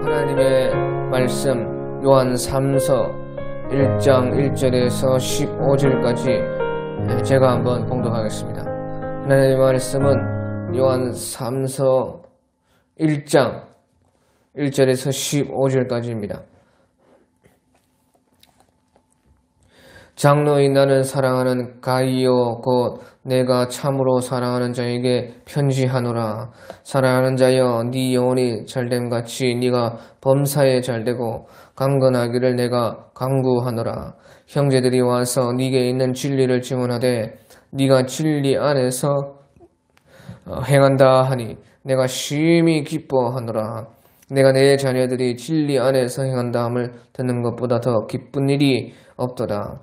하나님의 말씀 요한 3서 1장 1절에서 15절까지 제가 한번 봉독하겠습니다. 하나님의 말씀은 요한 3서 1장 1절에서 15절까지입니다. 장로인 나는 사랑하는 가이오 곧 내가 참으로 사랑하는 자에게 편지하노라. 사랑하는 자여 네 영혼이 잘됨같이 네가 범사에 잘되고 강건하기를 내가 간구하노라. 형제들이 와서 네게 있는 진리를 증언하되 네가 진리 안에서 행한다 하니 내가 심히 기뻐하노라. 내가 내 자녀들이 진리 안에서 행한다 함을 듣는 것보다 더 기쁜 일이 없도다.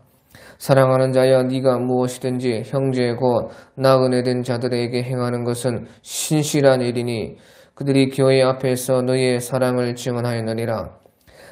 사랑하는 자여 네가 무엇이든지 형제 곧 나그네 된 자들에게 행하는 것은 신실한 일이니 그들이 교회 앞에서 너의 사랑을 증언하였느니라.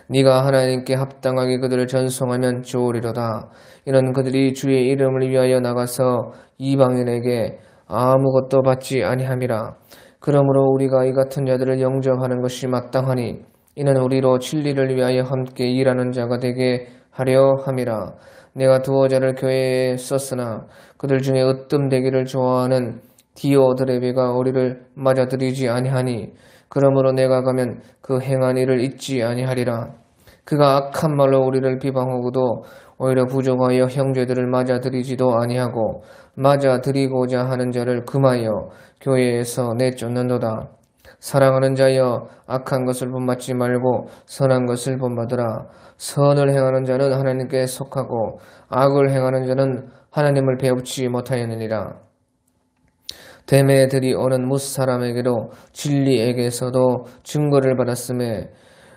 네가 하나님께 합당하게 그들을 전송하면 좋으리로다. 이는 그들이 주의 이름을 위하여 나가서 이방인에게 아무것도 받지 아니함이라. 그러므로 우리가 이 같은 자들을 영접하는 것이 마땅하니 이는 우리로 진리를 위하여 함께 일하는 자가 되게 하려 함이라. 내가 두어 자를 교회에 썼으나 그들 중에 으뜸되기를 좋아하는 디오드레베가 우리를 맞아들이지 아니하니 그러므로 내가 가면 그 행한 일을 잊지 아니하리라. 그가 악한 말로 우리를 비방하고도 오히려 부족하여 형제들을 맞아들이지도 아니하고 맞아들이고자 하는 자를 금하여 교회에서 내쫓는도다. 사랑하는 자여 악한 것을 본받지 말고 선한 것을 본받으라. 선을 행하는 자는 하나님께 속하고 악을 행하는 자는 하나님을 배웁지 못하였느니라. 데메들이 오는 뭇사람에게도 진리에게서도 증거를 받았음에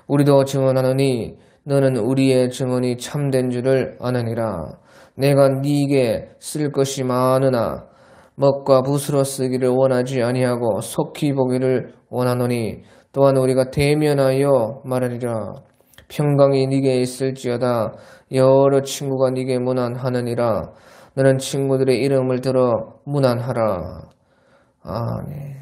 우리도 증언하노니 너는 우리의 증언이 참된 줄을 아느니라. 내가 네게 쓸 것이 많으나 먹과 붓으로 쓰기를 원하지 아니하고 속히 보기를 원하노니 또한 우리가 대면하여 말하리라. 평강이 네게 있을지어다. 여러 친구가 네게 문안하느니라. 너는 친구들의 이름을 들어 문안하라. 아멘.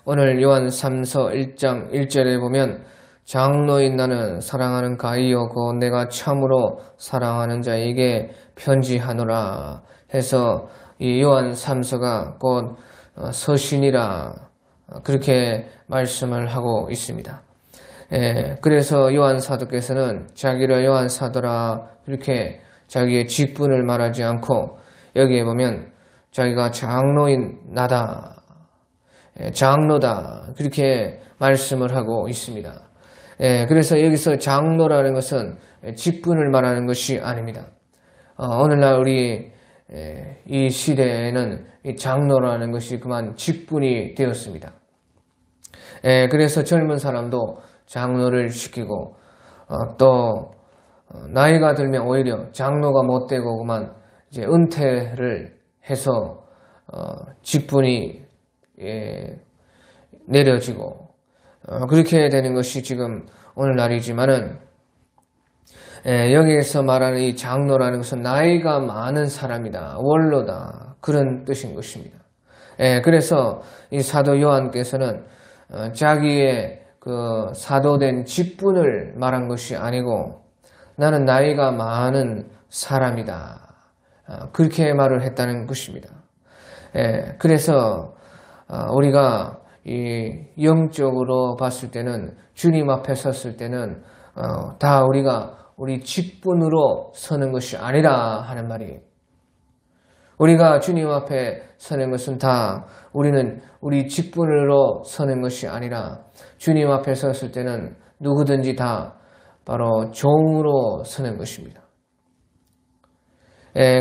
오늘 요한 3서 1장 1절에 보면 장로인 나는 사랑하는 가이오고 내가 참으로 사랑하는 자에게 편지하노라 해서 이 요한 3서가 곧 서신이라 그렇게 말씀을 하고 있습니다. 그래서 요한 사도께서는 자기를 요한 사도라 이렇게 자기의 직분을 말하지 않고 여기에 보면 자기가 장로인 나다, 장로다 그렇게 말씀을 하고 있습니다. 그래서 여기서 장로라는 것은 직분을 말하는 것이 아닙니다. 오늘날 우리 이 시대에는 이 장로라는 것이 그만 직분이 되었습니다. 그래서 젊은 사람도 장로를 시키고 또 나이가 들면 오히려 장로가 못 되고 그만 이제 은퇴를 해서 직분이 내려지고 그렇게 되는 것이 지금 오늘날이지만은 여기에서 말하는 이 장로라는 것은 나이가 많은 사람이다, 원로다 그런 뜻인 것입니다. 그래서 이 사도 요한께서는 자기의 그 사도된 직분을 말한 것이 아니고 나는 나이가 많은 사람이다 그렇게 말을 했다는 것입니다. 그래서 우리가 이 영적으로 봤을 때는 주님 앞에 섰을 때는 다 우리가 우리 직분으로 서는 것이 아니라 하는 말이에요. 우리가 주님 앞에 서는 것은 다 우리는 우리 직분으로 서는 것이 아니라 주님 앞에 섰을 때는 누구든지 다 바로 종으로 서는 것입니다.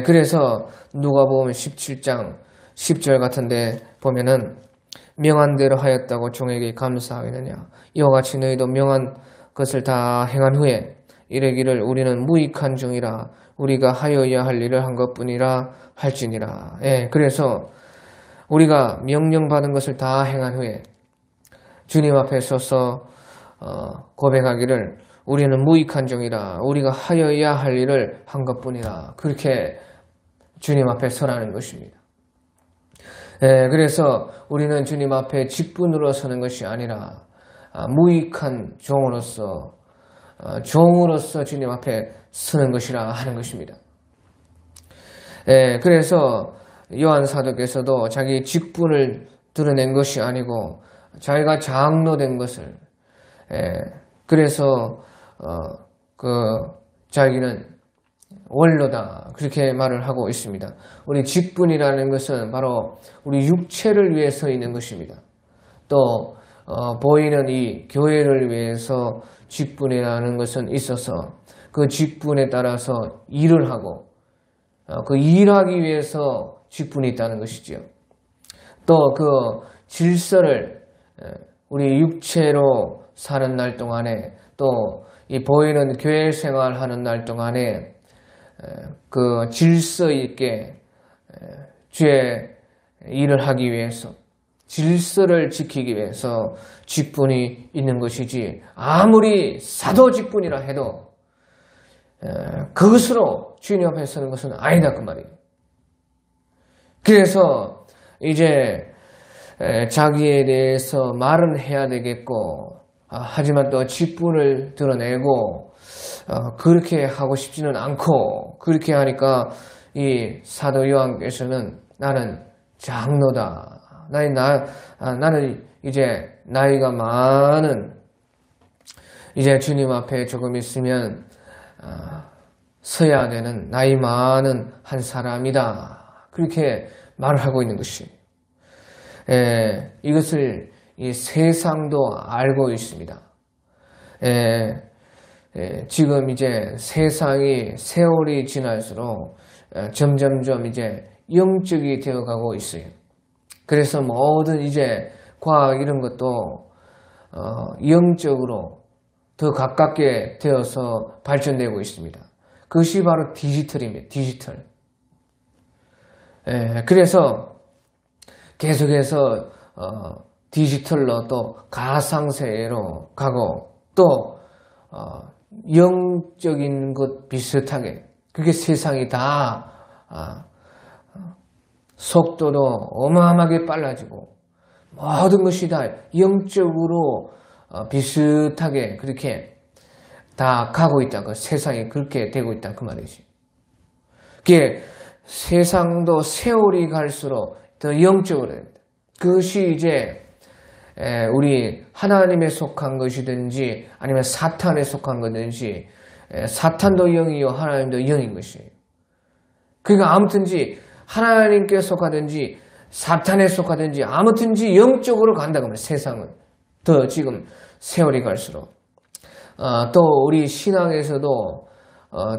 그래서 누가복음 17장 10절 같은데 보면은 명한 대로 하였다고 종에게 감사하겠느냐. 이와 같이 너희도 명한 것을 다 행한 후에 이르기를 우리는 무익한 종이라 우리가 하여야 할 일을 한 것뿐이라 할지니라. 그래서 우리가 명령받은 것을 다 행한 후에 주님 앞에 서서 고백하기를 우리는 무익한 종이라 우리가 하여야 할 일을 한 것뿐이라 그렇게 주님 앞에 서라는 것입니다. 그래서 우리는 주님 앞에 직분으로 서는 것이 아니라 무익한 종으로서 주님 앞에 서는 것이라 하는 것입니다. 그래서 요한 사도께서도 자기 직분을 드러낸 것이 아니고 자기가 장로된 것을 그래서 자기는 원로다 그렇게 말을 하고 있습니다. 우리 직분이라는 것은 바로 우리 육체를 위해서 있는 것입니다. 또 보이는 이 교회를 위해서 직분이라는 것은 있어서 그 직분에 따라서 일을 하고 그 일하기 위해서 직분이 있다는 것이지요. 또 그 질서를 우리 육체로 사는 날 동안에 또 이 보이는 교회 생활하는 날 동안에 그 질서 있게 주의 일을 하기 위해서 질서를 지키기 위해서 직분이 있는 것이지 아무리 사도 직분이라 해도 그것으로 주님 앞에 서는 것은 아니다 그 말이에요. 그래서 이제 자기에 대해서 말은 해야 되겠고 하지만 또 직분을 드러내고 그렇게 하고 싶지는 않고 그렇게 하니까 이 사도 요한께서는 나는 장로다. 나는 이제 나이가 많은 이제 주님 앞에 조금 있으면 서야 되는 나이 많은 한 사람이다. 그렇게 말을 하고 있는 것이 이것을 이 세상도 알고 있습니다. 지금 이제 세상이 세월이 지날수록 점점점 이제 영적이 되어가고 있어요. 그래서 모든 이제 과학 이런 것도 영적으로 더 가깝게 되어서 발전되고 있습니다. 그것이 바로 디지털입니다. 디지털. 그래서 계속해서 디지털로 또 가상세계로 가고 또 영적인 것 비슷하게 그게 세상이 다 속도도 어마어마하게 빨라지고 모든 것이 다 영적으로 비슷하게 그렇게 다 가고 있다. 그 세상이 그렇게 되고 있다. 그 말이지. 그게 세상도 세월이 갈수록 더 영적으로 됩니다. 그것이 이제 우리 하나님에 속한 것이든지 아니면 사탄에 속한 것이든지 사탄도 영이요 하나님도 영인 것이에요. 그러니까 아무튼지 하나님께 속하든지 사탄에 속하든지 아무튼지 영적으로 간다고 합니다. 세상은 더 지금 세월이 갈수록 또 우리 신앙에서도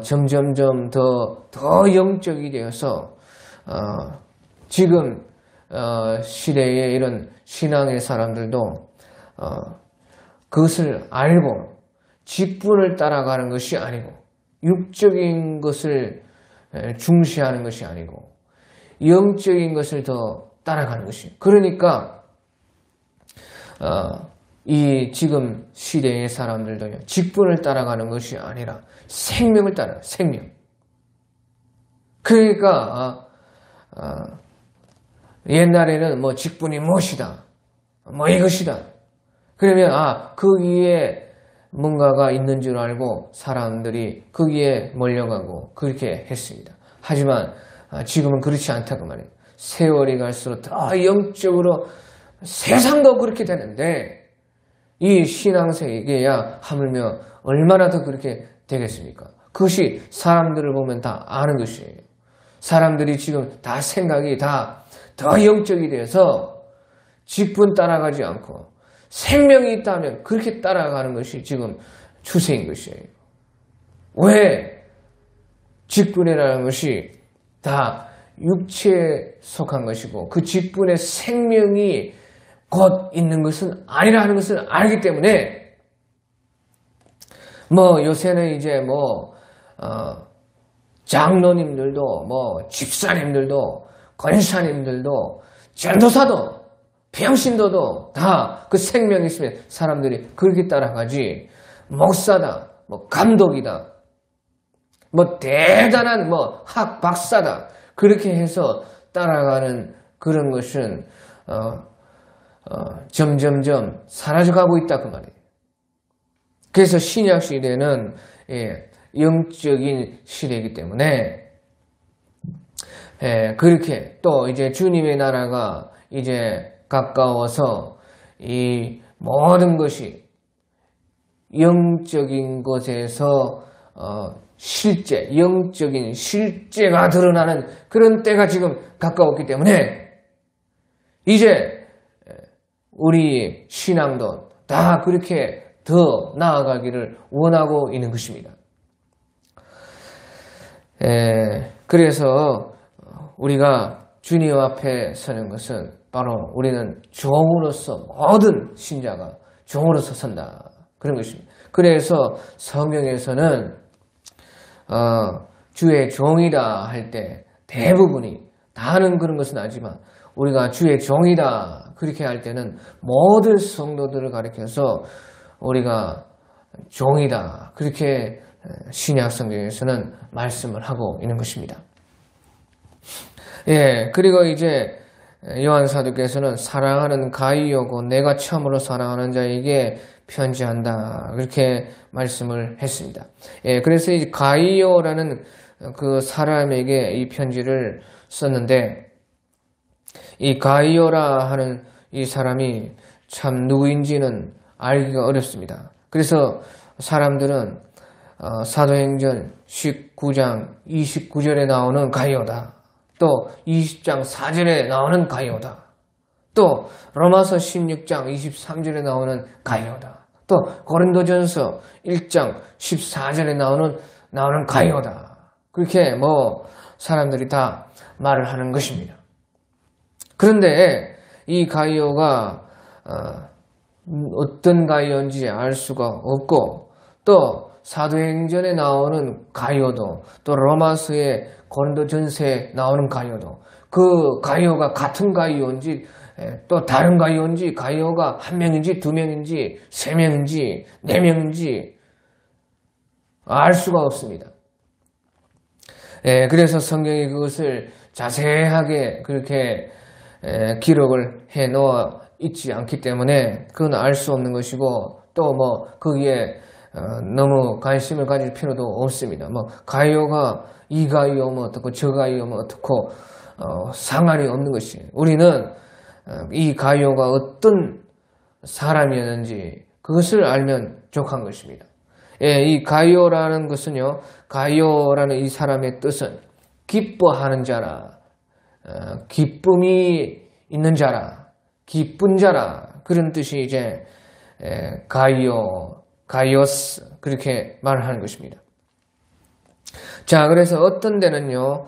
점점점 더 영적이 되어서 지금 시대의 이런 신앙의 사람들도 그것을 알고 직분을 따라가는 것이 아니고 육적인 것을 중시하는 것이 아니고 영적인 것을 더 따라가는 것이. 그러니까 이 지금 시대의 사람들도요 직분을 따라가는 것이 아니라 생명을 따라 생명. 그러니까 옛날에는 뭐 직분이 무엇이다, 뭐 이것이다. 그러면 그 위에 뭔가가 있는 줄 알고 사람들이 거기에 몰려가고 그렇게 했습니다. 하지만 지금은 그렇지 않다고 말해요. 세월이 갈수록 더 영적으로 세상도 그렇게 되는데 이 신앙세계야 하물며 얼마나 더 그렇게 되겠습니까? 그것이 사람들을 보면 다 아는 것이에요. 사람들이 지금 다 생각이 다 더 영적이 되어서 직분 따라가지 않고 생명이 있다면 그렇게 따라가는 것이 지금 추세인 것이에요. 왜? 직분이라는 것이 다 육체에 속한 것이고 그 직분의 생명이 곧 있는 것은 아니라 하는 것을 알기 때문에 뭐 요새는 이제 장로님들도 집사님들도 권사님들도 전도사도 평신도도 다 그 생명이 있으면 사람들이 그렇게 따라가지. 목사다, 뭐 감독이다, 뭐 대단한 뭐 학 박사다 그렇게 해서 따라가는 그런 것은 점점점 사라져가고 있다 그 말이에요. 그래서 신약 시대는 영적인 시대이기 때문에 그렇게 또 이제 주님의 나라가 이제 가까워서 이 모든 것이 영적인 것에서 실제, 영적인 실제가 드러나는 그런 때가 지금 가까웠기 때문에 이제 우리 신앙도 다 그렇게 더 나아가기를 원하고 있는 것입니다. 그래서 우리가 주님 앞에 서는 것은 바로 우리는 종으로서 모든 신자가 종으로서 선다. 그런 것입니다. 그래서 성경에서는 주의 종이다 할 때 대부분이 다는 그런 것은 아니지만 우리가 주의 종이다 그렇게 할 때는 모든 성도들을 가리켜서 우리가 종이다 그렇게 신약 성경에서는 말씀을 하고 있는 것입니다. 그리고 이제 요한 사도께서는 사랑하는 가이오고 내가 처음으로 사랑하는 자에게 편지한다 그렇게 말씀을 했습니다. 그래서 이 가이오라는 그 사람에게 이 편지를 썼는데 이 가이오라 하는 이 사람이 참 누구인지는 알기가 어렵습니다. 그래서 사람들은 사도행전 19장 29절에 나오는 가이오다. 또 20장 4절에 나오는 가이오다. 또 로마서 16장 23절에 나오는 가이오다. 또 고린도전서 1장 14절에 나오는 가이오다. 그렇게 뭐 사람들이 다 말을 하는 것입니다. 그런데 이 가이오가 어떤 가이오인지 알 수가 없고 또 사도행전에 나오는 가이오도 또 로마서에 고린도전서에 나오는 가이오도 그 가이오가 같은 가이오인지 또 다른 가이오인지 가이오가 한 명인지 두 명인지 세 명인지 네 명인지 알 수가 없습니다. 그래서 성경이 그것을 자세하게 그렇게 기록을 해 놓아 있지 않기 때문에 그건 알 수 없는 것이고 또 뭐 거기에 너무 관심을 가질 필요도 없습니다. 뭐 가이오가 이 가이오 뭐 어떻고 저 가이오 뭐 어떻고 상관이 없는 것이에요. 우리는 이 가이오가 어떤 사람이었는지 그것을 알면 족한 것입니다. 이 가이오라는 것은요, 가이오라는 이 사람의 뜻은 기뻐하는 자라, 기쁨이 있는 자라, 기쁜 자라 그런 뜻이 이제 가이오스 그렇게 말을 하는 것입니다. 자, 그래서 어떤 데는요,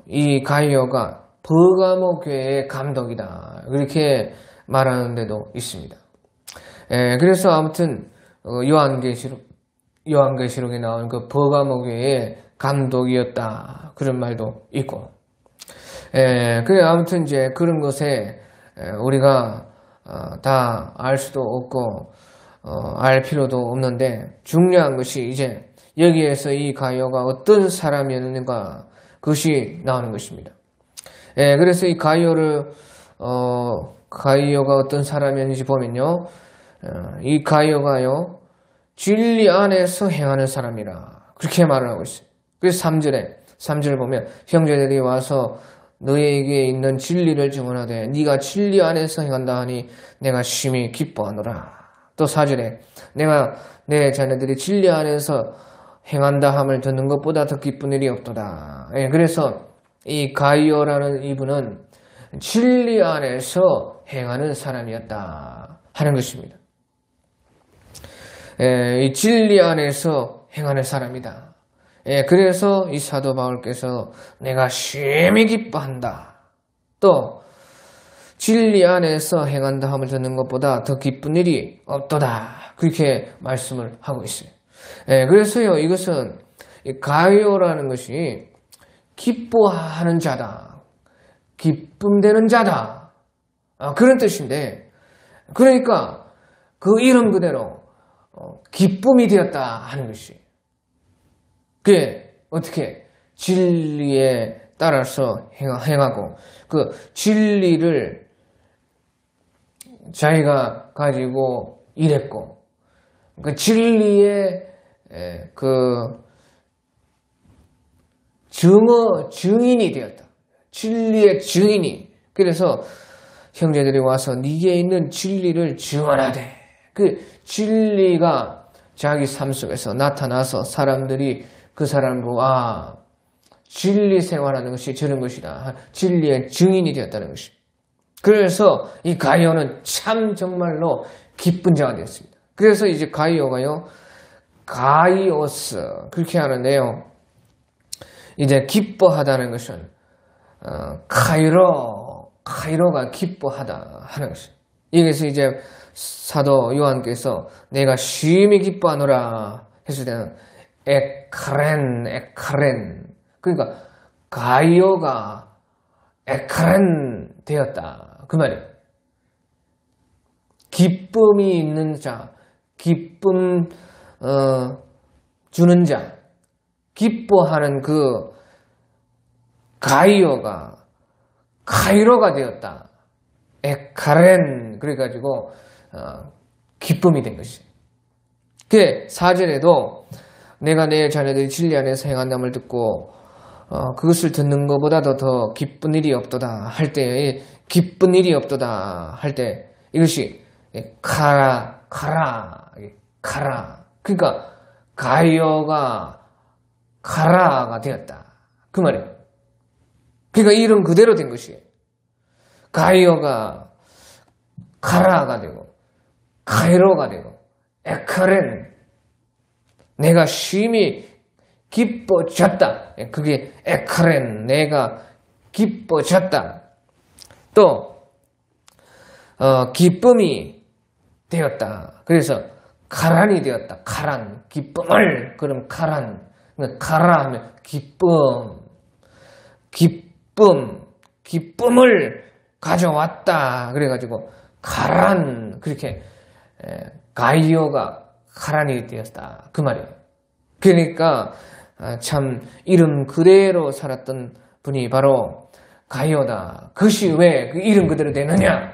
이 가이오가 버가모 교회의 감독이다 그렇게 말하는 데도 있습니다. 그래서 아무튼 요한계시록에 나온 그 버가모 교회의 감독이었다 그런 말도 있고, 그래 아무튼 이제 그런 것에 우리가 다 알 수도 없고 알 필요도 없는데 중요한 것이 이제 여기에서 이 가이오가 어떤 사람이었는가 그것이 나오는 것입니다. 그래서 이 가이오가 어떤 사람이었는지 보면요, 이 가이오가요 진리 안에서 행하는 사람이라 그렇게 말을 하고 있어요. 그래서 3절을 보면 형제들이 와서 너에게 있는 진리를 증언하되 네가 진리 안에서 행한다 하니 내가 심히 기뻐하노라. 또 4절에 내가 내 자녀들이 진리 안에서 행한다 함을 듣는 것보다 더 기쁜 일이 없도다. 그래서 이 가이오라는 이분은 진리 안에서 행하는 사람이었다 하는 것입니다. 이 진리 안에서 행하는 사람이다. 그래서 이 사도 바울께서 내가 심히 기뻐한다. 또 진리 안에서 행한다 함을 듣는 것보다 더 기쁜 일이 없도다. 그렇게 말씀을 하고 있어요. 그래서요, 이것은 가이오라는 것이 기뻐하는 자다. 기쁨 되는 자다. 그런 뜻인데, 그러니까 그 이름 그대로 기쁨이 되었다 하는 것이. 그게 어떻게 진리에 따라서 행하고 그 진리를 자기가 가지고 일했고 그 진리의 그 증인이 되었다. 진리의 증인이. 그래서 형제들이 와서 네게 있는 진리를 증언하되 그 진리가 자기 삶 속에서 나타나서 사람들이 그 사람을 보고 진리 생활하는 것이 저런 것이다. 진리의 증인이 되었다는 것이. 그래서 이 가이오는 참 정말로 기쁜 자가 되었습니다. 그래서 이제 가이오가요, 가이오스 그렇게 하는데요. 이제 기뻐하다는 것은 카이로가 기뻐하다 하는 것이. 여기서 이제 사도 요한께서 내가 심히 기뻐하노라 했을 때는 에카렌. 그러니까 가이오가 에카렌 되었다. 그 말이에요. 기쁨이 있는 자, 기쁨 주는 자, 기뻐하는 그 가이오가 카이로가 되었다. 에카렌. 그래가지고 기쁨이 된 것이. 그 4절에도 내가 내 자녀들이 진리 안에서 행한담을 듣고 그것을 듣는 것보다도 더 기쁜 일이 없도다 할 때, 기쁜 일이 없도다 할 때 이것이 카라. 그러니까 가이오가 카라가 되었다. 그 말이에요. 그러니까 이름 그대로 된 것이에요. 가이오가 카라가 되고 카이로가 되고 에카렌. 내가 심히 기뻐졌다. 그게 에카렌. 내가 기뻐졌다. 또 기쁨이 되었다. 그래서 카란이 되었다. 카란. 기쁨을. 그럼 카란. 카라 하면 기쁨을 가져왔다. 그래가지고 카란. 그렇게 가이오가 카란이 되었다. 그 말이에요. 그러니까 참 이름 그대로 살았던 분이 바로 가이오다. 그것이 왜 그 이름 그대로 되느냐?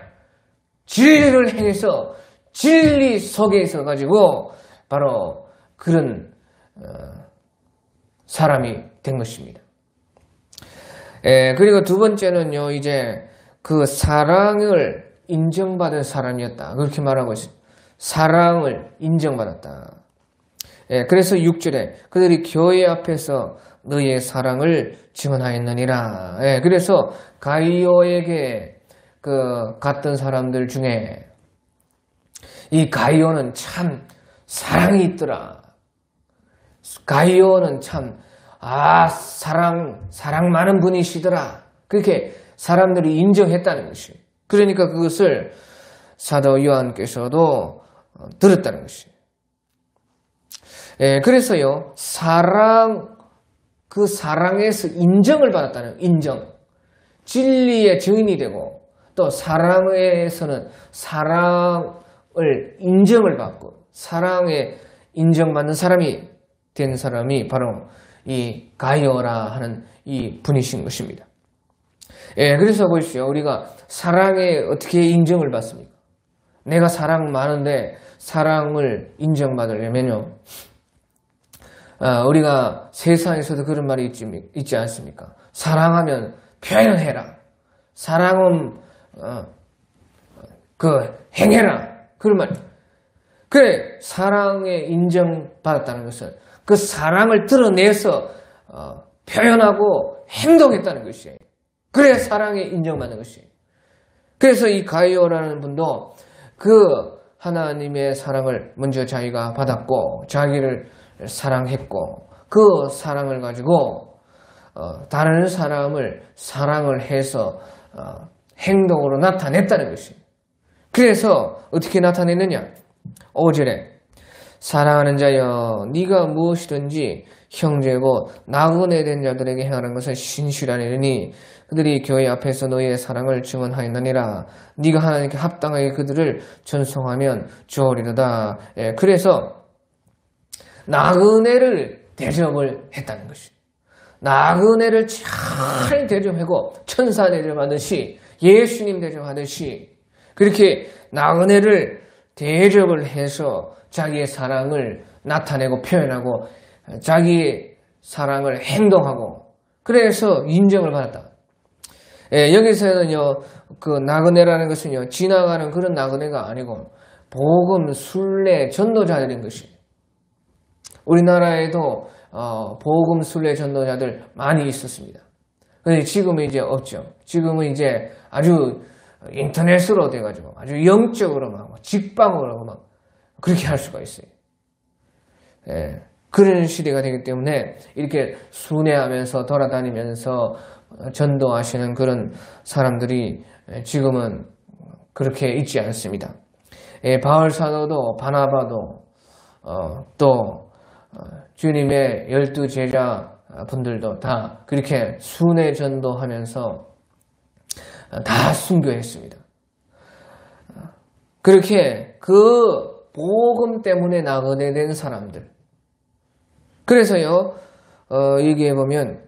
진리를 행해서 진리 속에 있어 가지고 바로 그런 사람이 된 것입니다. 그리고 두 번째는요, 이제 그 사랑을 인정받은 사람이었다. 그렇게 말하고 있습니다. 사랑을 인정받았다. 그래서 6절에 그들이 교회 앞에서 너의 사랑을 증언하였느니라. 그래서 가이오에게 그 갔던 사람들 중에 이 가이오는 참 사랑이 있더라. 가이오는 참 사랑 많은 분이시더라. 그렇게 사람들이 인정했다는 것이. 그러니까 그것을 사도 요한께서도 들었다는 것이. 그래서요, 그 사랑에서 인정을 받았다는, 인정. 진리의 증인이 되고, 또 사랑에서는 사랑을 인정을 받고, 사랑에 인정받는 사람이 된 사람이 바로 이 가이오라 하는 이 분이신 것입니다. 그래서 보십시오. 우리가 사랑에 어떻게 인정을 받습니까? 내가 사랑 많은데 사랑을 인정받으려면요, 우리가 세상에서도 그런 말이 있지 않습니까? 사랑하면 표현해라. 사랑은 행해라. 그런 말. 그래, 사랑에 인정받았다는 것은 그 사랑을 드러내서 표현하고 행동했다는 것이에요. 그래, 사랑에 인정받는 것이에요. 그래서 이 가이오라는 분도 그 하나님의 사랑을 먼저 자기가 받았고 자기를 사랑했고 그 사랑을 가지고 다른 사람을 사랑을 해서 행동으로 나타냈다는 것이에요. 그래서 어떻게 나타냈느냐? 5절에 사랑하는 자여 네가 무엇이든지 형제고 나그네 된 자들에게 행하는 것은 신실하니니 그들이 교회 앞에서 너희의 사랑을 증언하였느니라. 네가 하나님께 합당하게 그들을 전송하면 좋으리로다. 예, 그래서 나그네를 대접을 했다는 것이. 나그네를 잘 대접하고 천사 대접하듯이 예수님 대접하듯이 그렇게 나그네를 대접을 해서 자기의 사랑을 나타내고 표현하고 자기의 사랑을 행동하고 그래서 인정을 받았다. 예, 여기서는요, 그 나그네라는 것은요, 지나가는 그런 나그네가 아니고 복음 순례 전도자들인 것이. 우리나라에도 복음 순례 전도자들 많이 있었습니다. 근데 지금은 이제 없죠. 지금은 이제 아주 인터넷으로 돼가지고 아주 영적으로 막 직방으로 막 그렇게 할 수가 있어요. 예, 그런 시대가 되기 때문에 이렇게 순회하면서 돌아다니면서 전도하시는 그런 사람들이 지금은 그렇게 있지 않습니다. 예, 바울 사도도 바나바도 또 주님의 12 제자 분들도 다 그렇게 순회 전도하면서 다 순교했습니다. 그렇게 그 복음 때문에 나그네 된 사람들. 그래서요, 여기에 보면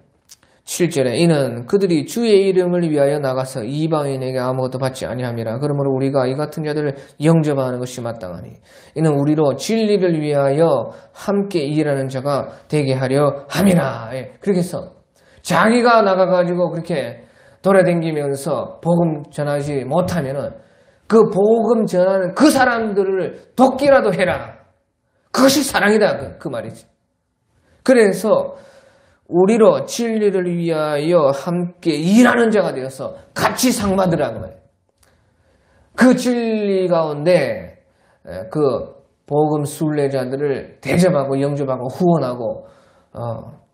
7절에 이는 그들이 주의 이름을 위하여 나가서 이방인에게 아무것도 받지 아니함이라. 그러므로 우리가 이 같은 자들을 영접하는 것이 마땅하니 이는 우리로 진리를 위하여 함께 일하는 자가 되게 하려 함이라. 예, 그렇게 해서 자기가 나가가지고 그렇게 돌아다니면서 복음 전하지 못하면은 그 복음 전하는 그 사람들을 돕기라도 해라. 그것이 사랑이다. 그 말이지. 그래서 우리로 진리를 위하여 함께 일하는 자가 되어서 같이 상 받으라 그 말이에요. 그 진리 가운데 그 복음 순례자들을 대접하고 영접하고 후원하고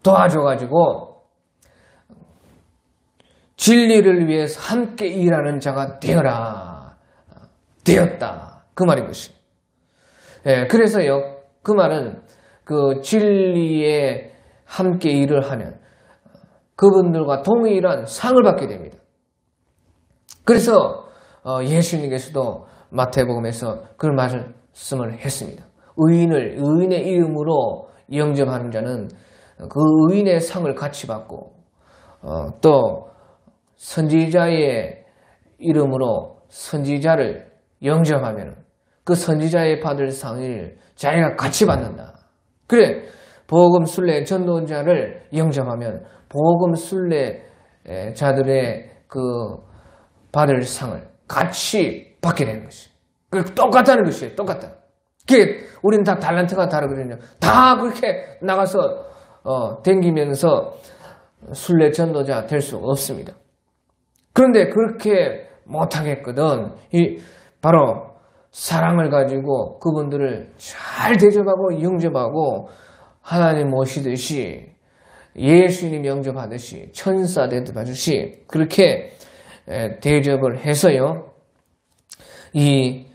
도와줘가지고 진리를 위해서 함께 일하는 자가 되었다. 그 말인 것이. 예, 그래서요, 그 말은 그 진리에 함께 일을 하면 그분들과 동일한 상을 받게 됩니다. 그래서 예수님께서도 마태복음에서 그런 말씀을 했습니다. 의인의 이름으로 영접하는 자는 그 의인의 상을 같이 받고 또 선지자의 이름으로 선지자를 영접하면 그 선지자의 받을 상을 자기가 같이 받는다. 그래, 복음 순례 전도자를 영접하면 복음 순례자들의 그 받을 상을 같이 받게 되는 것이. 똑같다는 것이에요. 똑같다. 그게 우리는 다 달란트가 다르거든요. 다 그렇게 나가서 댕기면서 순례 전도자 될 수 없습니다. 그런데 그렇게 못하겠거든. 바로 사랑을 가지고 그분들을 잘 대접하고 영접하고 하나님 모시듯이 예수님 영접하듯이 천사 대접하듯이 그렇게 대접을 해서요. 이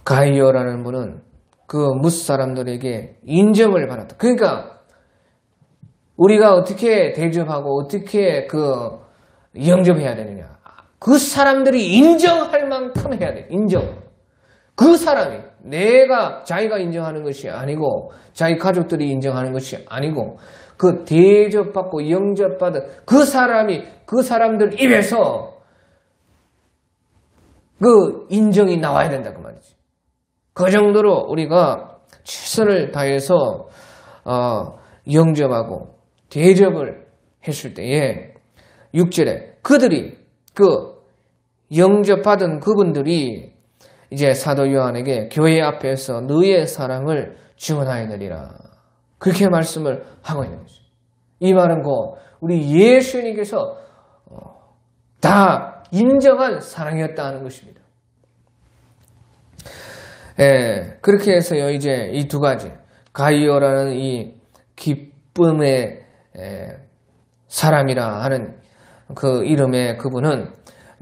가이오라는 분은 그 무사람들에게 인정을 받았다. 그러니까 우리가 어떻게 대접하고 어떻게 그 영접해야 되느냐. 그 사람들이 인정할 만큼 해야 돼. 인정. 그 사람이 자기가 인정하는 것이 아니고 자기 가족들이 인정하는 것이 아니고 그 대접받고 영접받은 그 사람들 입에서 그 인정이 나와야 된다 그 말이지. 그 정도로 우리가 최선을 다해서 영접하고 대접을 했을 때에 6절에 그들이 그 영접받은 그분들이 이제 사도 요한에게 교회 앞에서 너의 사랑을 증언하여내리라. 그렇게 말씀을 하고 있는 거죠. 이 말은 곧 우리 예수님께서 다 인정한 사랑이었다 하는 것입니다. 예, 그렇게 해서요, 이제 이 두 가지, 가이오라는 이 기쁨의 사람이라 하는 그 이름의 그분은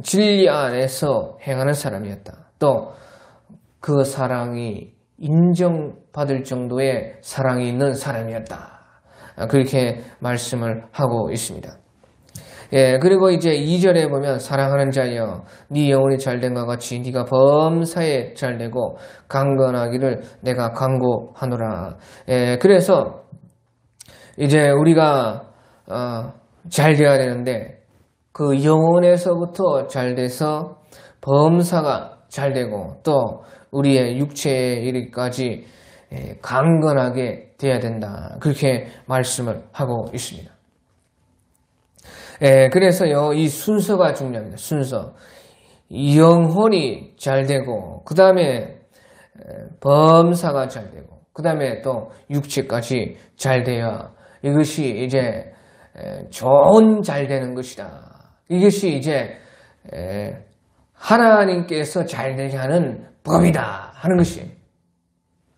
진리 안에서 행하는 사람이었다. 또 그 사랑이 인정받을 정도의 사랑이 있는 사람이었다. 그렇게 말씀을 하고 있습니다. 그리고 이제 2절에 보면 사랑하는 자여 네 영혼이 잘된 것 같이 네가 범사에 잘되고 강건하기를 내가 간구하노라. 그래서 이제 우리가 잘 돼야 되는데 그 영혼에서부터 잘 돼서 범사가 잘 되고 또 우리의 육체에 이르기까지 강건하게 돼야 된다. 그렇게 말씀을 하고 있습니다. 그래서요, 이 순서가 중요합니다. 순서. 영혼이 잘 되고, 그 다음에 범사가 잘 되고, 그 다음에 또 육체까지 잘 되어야 이것이 이제 좋은 잘 되는 것이다. 이것이 이제 하나님께서 잘 되게 하는 법이다 하는 것이에요.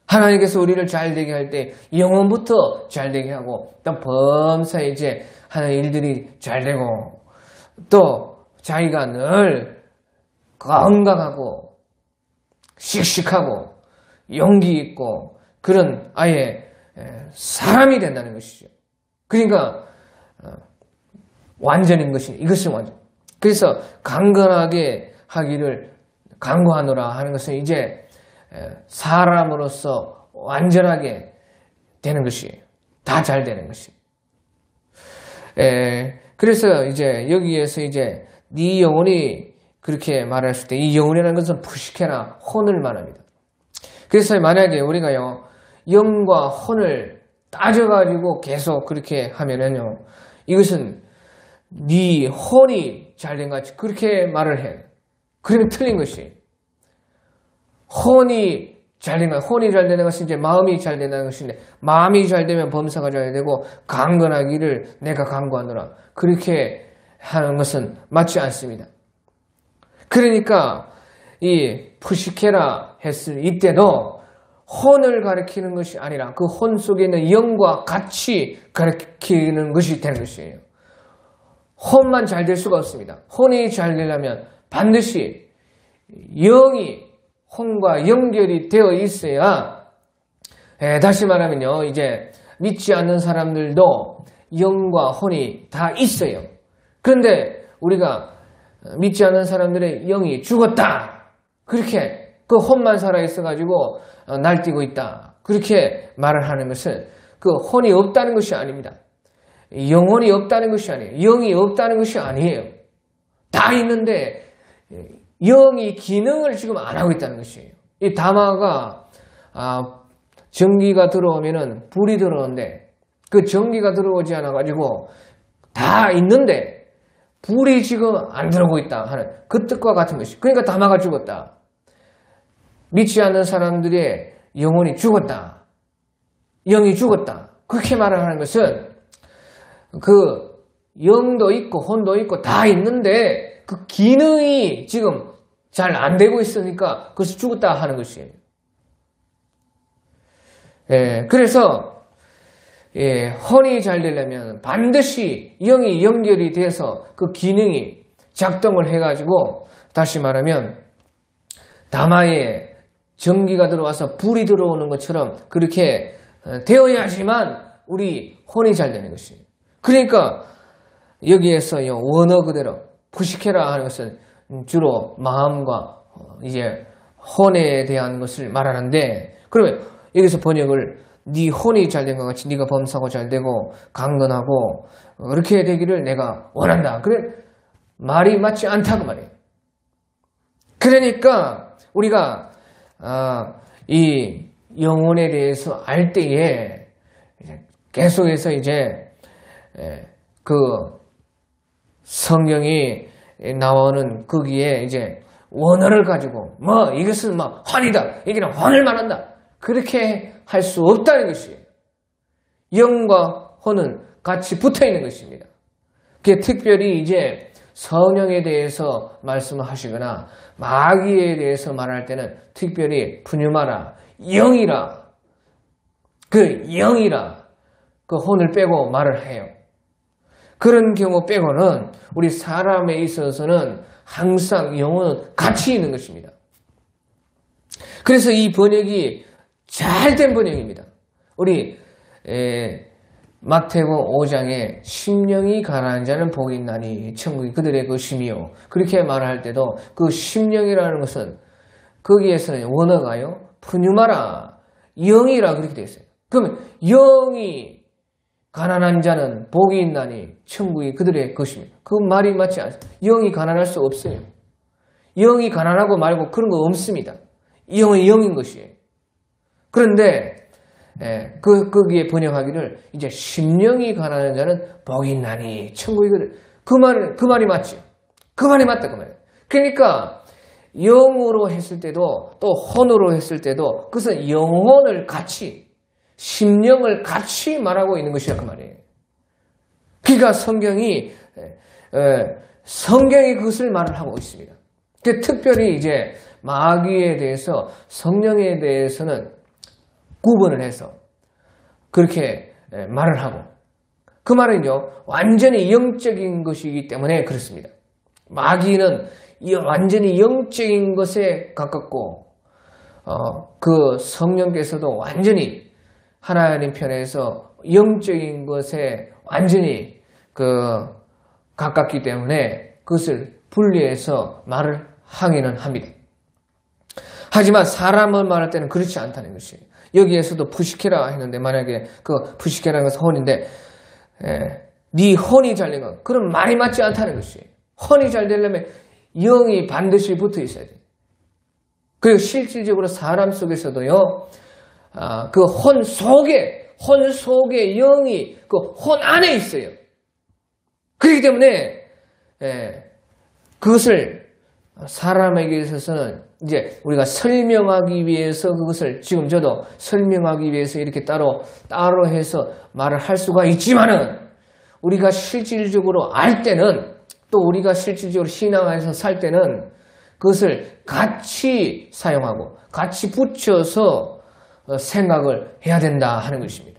하나님께서 우리를 잘 되게 할 때 영혼부터 잘 되게 하고 또 범사에 이제 하는 일들이 잘 되고 또 자기가 늘 건강하고 씩씩하고 용기 있고 그런 아예 사람이 된다는 것이죠. 그러니까 완전인 것이 이것은 완전. 그래서 강건하게 하기를 간구하노라 하는 것은 이제 사람으로서 완전하게 되는 것이에요. 다 잘 되는 것이에요. 그래서 이제 여기에서 이제 네 영혼이 그렇게 말했을 때 이 영혼이라는 것은 푸시케나 혼을 말합니다. 그래서 만약에 우리가요 영과 혼을 따져가지고 계속 그렇게 하면은요 이것은 네 혼이 잘된 것 같이 그렇게 말을 해요. 그러면 틀린 것이에요. 혼이 잘된 것, 혼이 잘 되는 것은 이제 마음이 잘 된다는 것인데 마음이 잘 되면 범사가 잘 되고 강건하기를 내가 간구하노라. 그렇게 하는 것은 맞지 않습니다. 그러니까 이 푸시케라 했을 이때도 혼을 가리키는 것이 아니라 그 혼 속에 있는 영과 같이 가리키는 것이 되는 것이에요. 혼만 잘 될 수가 없습니다. 혼이 잘 되려면 반드시 영이 혼과 연결이 되어 있어야 다시 말하면요 이제 믿지 않는 사람들도 영과 혼이 다 있어요. 그런데 우리가 믿지 않는 사람들의 영이 죽었다 그렇게 그 혼만 살아있어 가지고 날뛰고 있다 그렇게 말을 하는 것은 그 혼이 없다는 것이 아닙니다. 영혼이 없다는 것이 아니에요. 영이 없다는 것이 아니에요. 다 있는데 영이 기능을 지금 안 하고 있다는 것이에요. 이 다마가 전기가 들어오면은 불이 들어오는데 그 전기가 들어오지 않아 가지고 다 있는데 불이 지금 안 들어오고 있다 하는 그 뜻과 같은 것이. 그러니까 다마가 죽었다. 믿지 않는 사람들의 영혼이 죽었다. 영이 죽었다. 그렇게 말을 하는 것은 그 영도 있고 혼도 있고 다 있는데 그 기능이 지금 잘 안 되고 있으니까 그것이 죽었다 하는 것이에요. 그래서 혼이 잘 되려면 반드시 영이 연결이 돼서 그 기능이 작동을 해가지고 다시 말하면 다마에 전기가 들어와서 불이 들어오는 것처럼 그렇게 되어야지만 우리 혼이 잘 되는 것이에요. 그러니까 여기에서 원어 그대로 푸시케라 하는 것은 주로 마음과 이제 혼에 대한 것을 말하는데 그러면 여기서 번역을 네 혼이 잘된 것 같이 네가 범사고 잘되고 강건하고 그렇게 되기를 내가 원한다. 그래 말이 맞지 않다고 말이에요. 그러니까 우리가 이 영혼에 대해서 알 때에 계속해서 이제 그 성경이 나오는 거기에 이제 원어를 가지고 이것은 혼이다. 여기는 혼을 말한다. 그렇게 할 수 없다는 것이에요. 영과 혼은 같이 붙어 있는 것입니다. 그게 특별히 이제 성령에 대해서 말씀하시거나 마귀에 대해서 말할 때는 특별히 푸뉴마라 영이라 그 혼을 빼고 말을 해요. 그런 경우 빼고는 우리 사람에 있어서는 항상 영혼은 같이 있는 것입니다. 그래서 이 번역이 잘된 번역입니다. 우리 마태복음 5장에 심령이 가난한 자는 복이 있나니 천국이 그들의 것이며 그렇게 말할 때도 그 심령이라는 것은 거기에서는 원어가요 푸뉴마라 영이라 그렇게 되어 있어요. 그러면 영이 가난한 자는 복이 있나니 천국이 그들의 것이며 그 말이 맞지 않습니다. 영이 가난할 수 없어요. 영이 가난하고 말고 그런 거 없습니다. 영은 영인 것이에요. 그런데 거기에 번역하기를 이제 심령이 가난한 자는 복이 있나니 천국이 그 말이 맞죠. 그 말이 맞다 그 말이에요. 그러니까 영으로 했을 때도 또 혼으로 했을 때도 그것은 영혼을 같이 심령을 같이 말하고 있는 것이라 그 말이에요. 그러니까 성경이 그것을 말을 하고 있습니다. 특별히 이제 마귀에 대해서 성령에 대해서는 구분을 해서 그렇게 말을 하고 그 말은요 완전히 영적인 것이기 때문에 그렇습니다. 마귀는 완전히 영적인 것에 가깝고 그 성령께서도 완전히 하나님 편에서 영적인 것에 완전히 가깝기 때문에 그것을 분리해서 말을 하기는 합니다. 하지만 사람을 말할 때는 그렇지 않다는 것이에요. 여기에서도 푸시케라 했는데 만약에 그 푸시케라는 것은 혼인데 네 혼이 잘 된 것 그런 말이 맞지 않다는 것이에요. 혼이 잘 되려면 영이 반드시 붙어 있어야 돼요. 그리고 실질적으로 사람 속에서도요 그 혼 속에 영이 그 혼 안에 있어요. 그렇기 때문에 그것을 사람에게 있어서는 이제 우리가 설명하기 위해서 그것을 지금 저도 설명하기 위해서 이렇게 따로 해서 말을 할 수가 있지만은 우리가 실질적으로 알 때는 또 우리가 실질적으로 신앙 안에서 살 때는 그것을 같이 사용하고 같이 붙여서 생각을 해야 된다 하는 것입니다.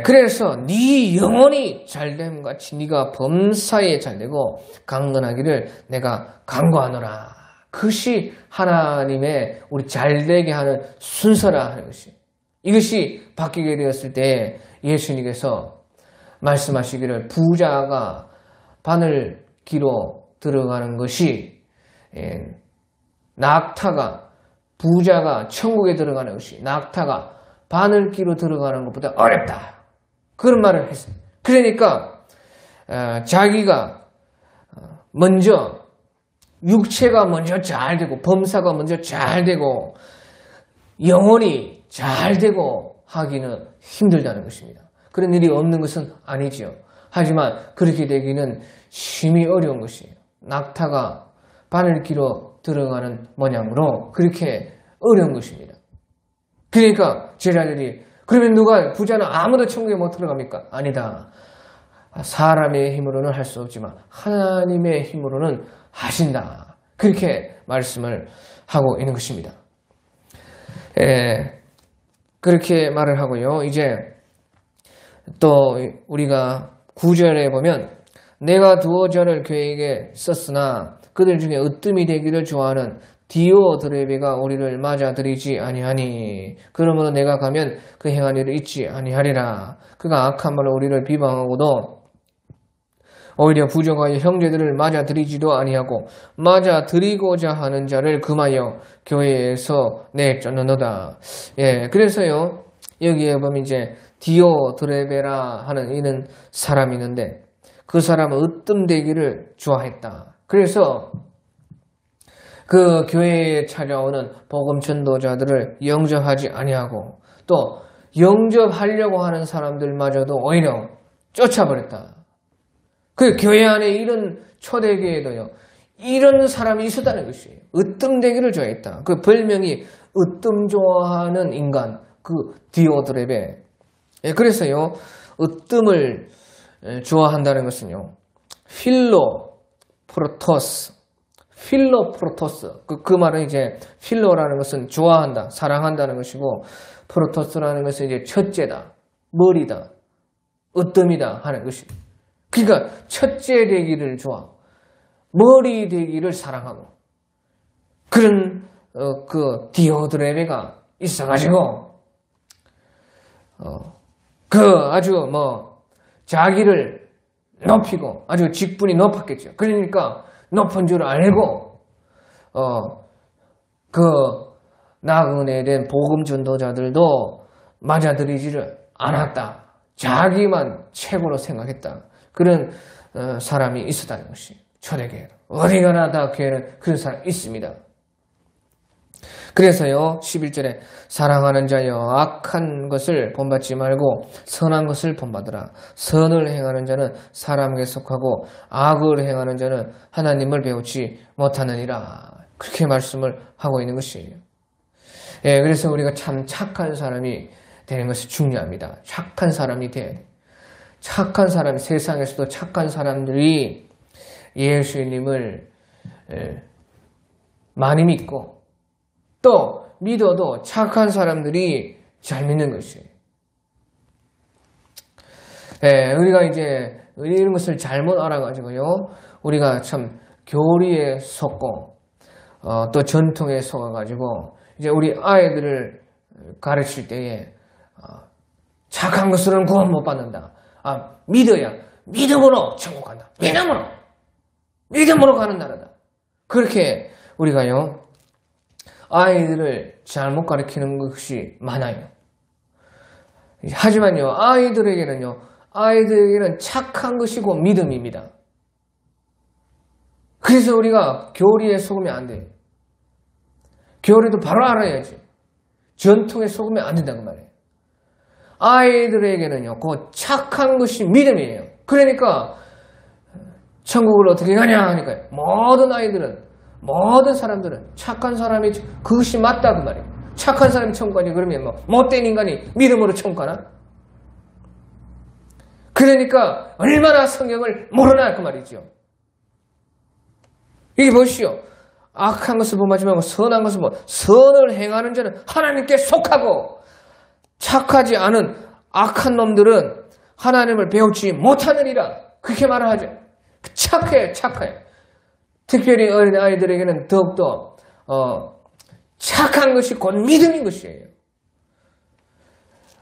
그래서 네 영혼이 잘됨 같이 네가 범사에 잘되고 강건하기를 내가 간구하노라. 그것이 하나님의 우리 잘되게 하는 순서라 하는 것이. 이것이 바뀌게 되었을 때 예수님께서 말씀하시기를 부자가 바늘기로 들어가는 것이 낙타가 부자가 천국에 들어가는 것이 낙타가 바늘기로 들어가는 것보다 어렵다. 그런 말을 했어요. 그러니까 자기가 먼저 육체가 먼저 잘 되고 범사가 먼저 잘 되고 영혼이 잘 되고 하기는 힘들다는 것입니다. 그런 일이 없는 것은 아니지요. 하지만 그렇게 되기는 심히 어려운 것이에요. 낙타가 바늘기로 들어가는 모양으로 그렇게 어려운 것입니다. 그러니까 제자들이 그러면 누가 부자는 아무도 천국에 못 들어갑니까? 아니다. 사람의 힘으로는 할 수 없지만 하나님의 힘으로는 하신다. 그렇게 말씀을 하고 있는 것입니다. 그렇게 말을 하고요. 이제 또 우리가 9절에 보면 내가 두어 전을 교회에게 썼으나 그들 중에 으뜸이 되기를 좋아하는 디오드레베가 우리를 맞아들이지 아니하니 그러므로 내가 가면 그 행한 일을 잊지 아니하리라. 그가 악한 말로 우리를 비방하고도 오히려 부정하여 형제들을 맞아들이지도 아니하고 맞아들이고자 하는 자를 금하여 교회에서 내쫓는도다. 그래서요 여기에 보면 이제 디오드레베라 하는 이런 사람이 있는데 그 사람은 으뜸되기를 좋아했다. 그래서 그 교회에 찾아오는 복음 전도자들을 영접하지 아니하고 또 영접하려고 하는 사람들마저도 오히려 쫓아버렸다. 그 교회 안에 이런 초대교회도요. 이런 사람이 있었다는 것이에요. 으뜸되기를 좋아했다. 그 별명이 으뜸 좋아하는 인간, 그 디오드레베. 그래서요. 으뜸을 좋아한다는 것은요. 필로프로토스. 그 말은 이제 필로라는 것은 좋아한다, 사랑한다는 것이고 프로토스라는 것은 이제 첫째다, 머리다, 으뜸이다 하는 것입니다. 그러니까 첫째 되기를 좋아, 머리 되기를 사랑하고 그런 그 디오드레베가 있어가지고 아주 자기를 높이고 아주 직분이 높았겠죠. 그러니까 높은 줄 알고 나그네 된 복음 전도자들도 맞아들이지를 않았다. 자기만 최고로 생각했다. 그런 사람이 있었다는 것이 초대교회. 어디 가나 다 교회는 그런 사람이 있습니다. 그래서요 11절에 사랑하는 자여 악한 것을 본받지 말고 선한 것을 본받으라. 선을 행하는 자는 사람에게 속하고 악을 행하는 자는 하나님을 배우지 못하느니라. 그렇게 말씀을 하고 있는 것이에요. 예, 그래서 우리가 참 착한 사람이 되는 것이 중요합니다. 착한 사람이 돼. 착한 사람, 세상에서도 착한 사람들이 예수님을 많이 믿고 또 믿어도 착한 사람들이 잘 믿는 것이에요. 우리가 이제 이런 것을 잘못 알아가지고요. 우리가 참 교리에 속고 또 전통에 속아가지고 이제 우리 아이들을 가르칠 때에 착한 것으로는 구원 못 받는다. 믿어야 믿음으로 천국 간다. 믿음으로 가는 나라다. 그렇게 우리가요. 아이들을 잘못 가르치는 것이 많아요. 하지만요. 아이들에게는 착한 것이고 믿음입니다. 그래서 우리가 교리에 속으면 안 돼요. 교리도 바로 알아야지. 전통에 속으면 안 된다는 말이에요. 아이들에게는요, 그 착한 것이 믿음이에요. 그러니까, 천국을 어떻게 가냐 하니까, 모든 사람들은 착한 사람이, 그것이 맞다, 그 말이에요. 착한 사람이 천국 가니, 그러면 못된 인간이 믿음으로 천국 가나? 그러니까, 얼마나 성경을 모르나, 그 말이죠. 이게 보시오. 악한 것을 본받지 말고 선한 것을 선을 행하는 자는 하나님께 속하고 착하지 않은 악한 놈들은 하나님을 배우지 못하느니라. 그렇게 말을 하죠. 착해. 특별히 어린 아이들에게는 더욱더 착한 것이 곧 믿음인 것이에요.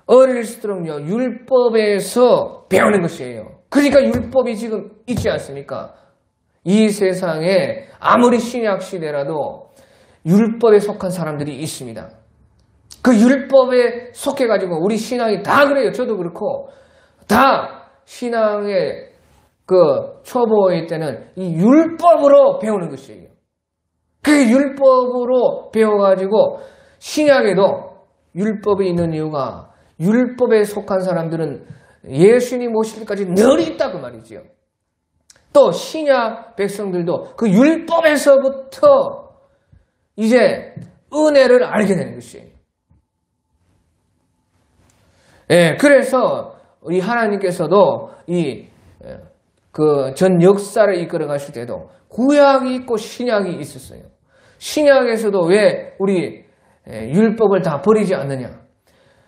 어릴수록요 율법에서 배우는 것이에요. 그러니까 율법이 지금 있지 않습니까? 이 세상에 아무리 신약 시대라도 율법에 속한 사람들이 있습니다. 그 율법에 속해가지고 우리 신앙이 다 그래요. 저도 그렇고 다 신앙의 그 초보일 때는 이 율법으로 배우는 것이에요. 그 율법으로 배워가지고 신약에도 율법이 있는 이유가 율법에 속한 사람들은 예수님 오실 때까지 늘 있다 그 말이죠. 또 신약 백성들도 그 율법에서부터 이제 은혜를 알게 되는 것이에요. 그래서 우리 하나님께서도 전 역사를 이끌어 가실 때도 구약이 있고 신약이 있었어요. 신약에서도 왜 우리 율법을 다 버리지 않느냐?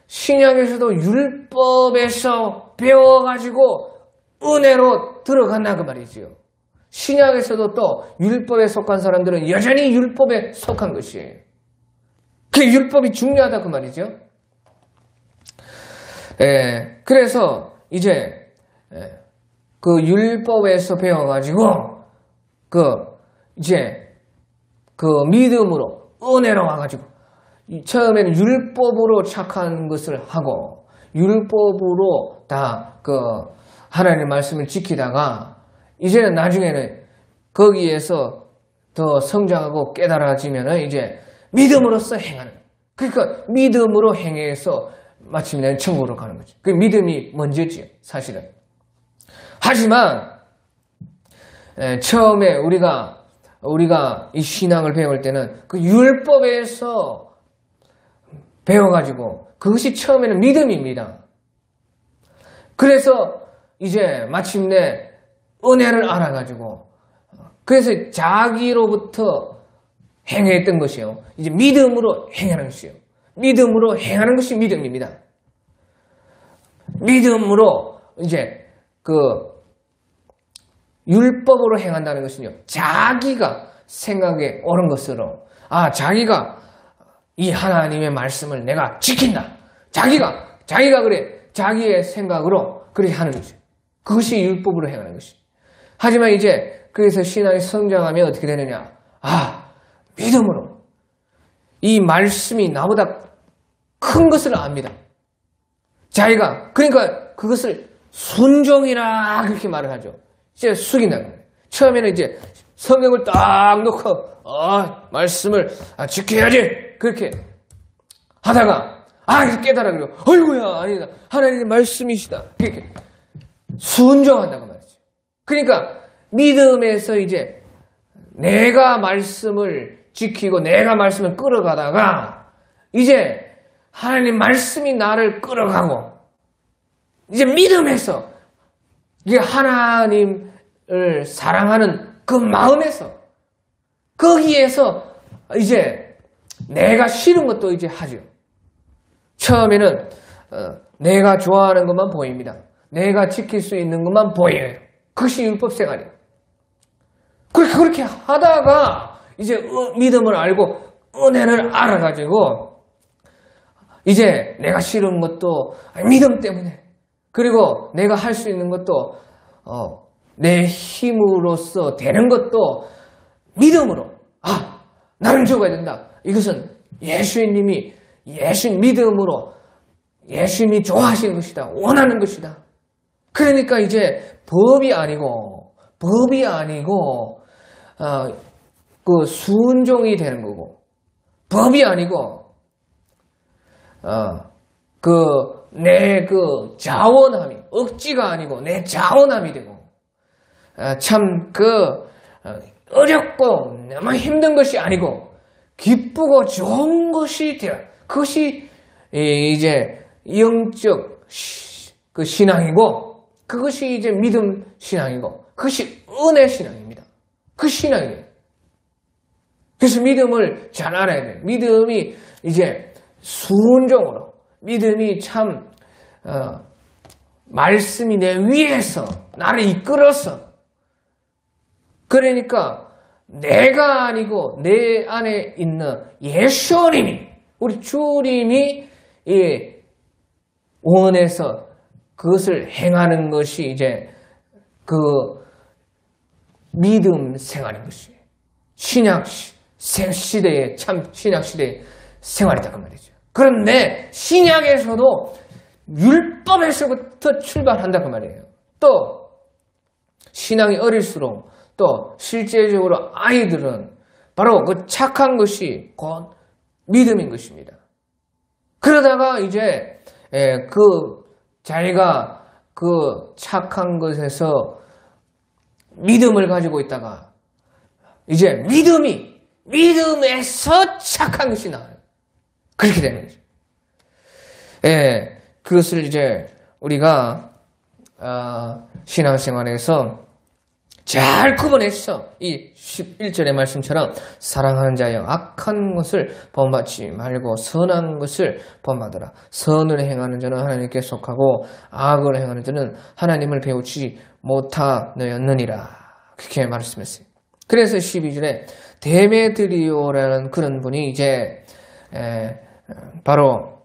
신약에서도 율법에서 배워가지고 은혜로 들어간다 그 말이지요. 신약에서도 또 율법에 속한 사람들은 여전히 율법에 속한 것이에요. 그 율법이 중요하다 그 말이죠. 그래서 그 율법에서 배워가지고 믿음으로 은혜로 와가지고 처음에는 율법으로 착한 것을 하고 율법으로 다 하나님의 말씀을 지키다가 이제는 나중에는 거기에서 더 성장하고 깨달아지면은 이제 믿음으로써 행하는. 그러니까 믿음으로 행해서 마침내 천국으로 가는 거죠. 그 믿음이 먼저지요, 사실은. 하지만 처음에 우리가 이 신앙을 배울 때는 그 율법에서 배워가지고 그것이 처음에는 믿음입니다. 그래서 이제 마침내 은혜를 알아가지고 그래서 자기로부터 행했던 것이요. 이제 믿음으로 행하는 것이요. 믿음으로 행하는 것이 믿음입니다. 믿음으로 이제 율법으로 행한다는 것은요. 자기가 생각에 옳은 것으로 자기가 이 하나님의 말씀을 내가 지킨다. 자기가 자기가 그래 자기의 생각으로 그렇게 하는 거죠. 그것이 율법으로 행하는 것이. 하지만 이제 그래서 신앙이 성장하면 어떻게 되느냐? 믿음으로 이 말씀이 나보다 큰 것을 압니다. 자기가 그러니까 그것을 순종이라 그렇게 말을 하죠. 이제 숙인다는 거예요. 처음에는 이제 성경을 딱 놓고 말씀을 지켜야지 그렇게 하다가 이제 깨달아 그래요. 어이구야 아니다. 하나님의 말씀이시다. 그렇게 순종한다고 말이죠. 그러니까 믿음에서 이제 내가 말씀을 지키고 내가 말씀을 끌어가다가 이제 하나님 말씀이 나를 끌어가고 이제 믿음에서 이게 하나님을 사랑하는 그 마음에서 거기에서 이제 내가 싫은 것도 이제 하죠. 처음에는 내가 좋아하는 것만 보입니다. 내가 지킬 수 있는 것만 보여요. 그것이 율법 생활이에요. 그렇게 하다가 이제 믿음을 알고 은혜를 알아가지고 이제 내가 싫은 것도 믿음 때문에 그리고 내가 할 수 있는 것도 내 힘으로써 되는 것도 믿음으로 나는 죽어야 된다. 이것은 예수님이 믿음으로 예수님이 좋아하시는 것이다. 원하는 것이다. 그러니까 이제 법이 아니고 그 순종이 되는 거고 법이 아니고 내 자원함이 억지가 아니고 내 자원함이 되고 참 어렵고 너무 힘든 것이 아니고 기쁘고 좋은 것이 되어 그것이 이제 영적 신앙이고 그것이 이제 믿음 신앙이고 그것이 은혜 신앙입니다. 그 신앙이에요. 그래서 믿음을 잘 알아야 돼요. 믿음이 이제 순종으로 믿음이 참 말씀이 내 위에서 나를 이끌어서 그러니까 내가 아니고 내 안에 있는 예수님이 우리 주님이 원해서 그것을 행하는 것이 이제 그 믿음 생활인 것이 신약 시대의 참 신약 시대의 생활이다 그 말이죠. 그런데 신약에서도 율법에서부터 출발한다 그 말이에요. 또 신앙이 어릴수록 또 실제적으로 아이들은 바로 그 착한 것이 곧 믿음인 것입니다. 그러다가 이제 자기가 그 착한 것에서 믿음을 가지고 있다가 이제 믿음에서 착한 것이 나와요. 그렇게 되는 거죠. 그것을 이제 우리가 신앙생활에서 잘 구분해서 이 11절의 말씀처럼 사랑하는 자여 악한 것을 본받지 말고 선한 것을 본받으라. 선을 행하는 자는 하나님께 속하고 악을 행하는 자는 하나님을 배우지 못하느니라. 그렇게 말씀했어요. 그래서 12절에 데메드리오라는 그런 분이 이제 바로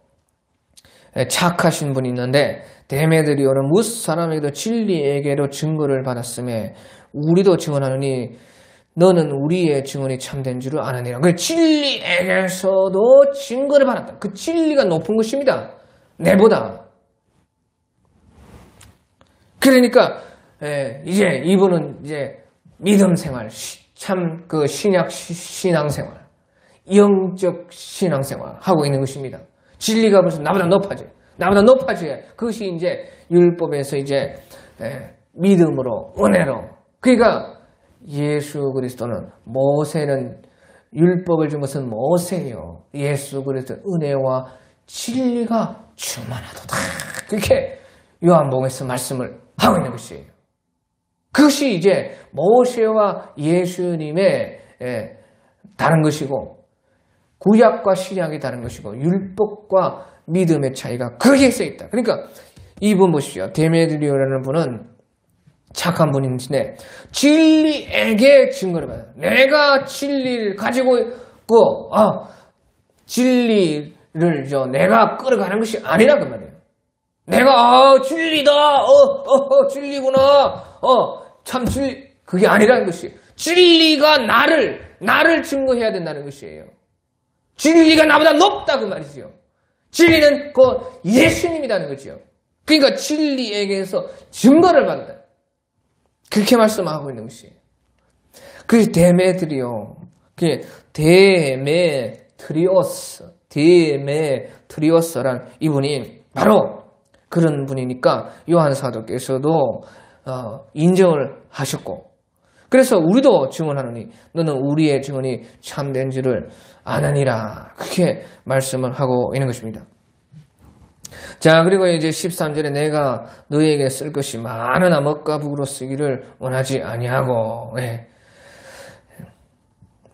착하신 분이 있는데 데메드리오는 무슨 사람에게도 진리에게로 증거를 받았음에 우리도 증언하느니 너는 우리의 증언이 참된 줄을 아느니라. 그 진리에게서도 증거를 받았다. 그 진리가 높은 것입니다. 내보다. 그러니까 이제 이분은 이제 믿음 생활, 참 그 신약 신앙생활, 영적 신앙생활 하고 있는 것입니다. 진리가 벌써 나보다 높아져야 그것이 이제 율법에서 이제 믿음으로 은혜로. 그러니까 예수 그리스도는 모세는 율법을 준 것은 모세요. 예수 그리스도 은혜와 진리가 충만하도다. 그렇게 요한복음에서 말씀을 하고 있는 것이에요. 그것이 이제 모세와 예수님의 다른 것이고 구약과 신약이 다른 것이고 율법과 믿음의 차이가 거기에서 있다. 그러니까 이분 보십시오. 데메드리오라는 분은 착한 분인데 진리에게 증거를 받아요. 내가 진리를 가지고 있고 진리를 내가 끌어가는 것이 아니라 그 말이에요. 내가 진리다. 진리구나. 참 진리. 그게 아니라는 것이에요. 진리가 나를 증거해야 된다는 것이에요. 진리가 나보다 높다 그 말이죠. 진리는 그 예수님이라는 거죠. 그러니까 진리에게서 증거를 받는다. 그렇게 말씀하고 있는 것이에요. 그 데메드리오. 그게 데메트리오스란 이분이 바로 그런 분이니까 요한 사도께서도 인정을 하셨고, 그래서 우리도 증언하노니 너는 우리의 증언이 참된 줄을 아느니라. 그렇게 말씀을 하고 있는 것입니다. 자, 그리고 이제 13절에 내가 너에게 쓸 것이 많으나 먹과 북으로 쓰기를 원하지 아니하고,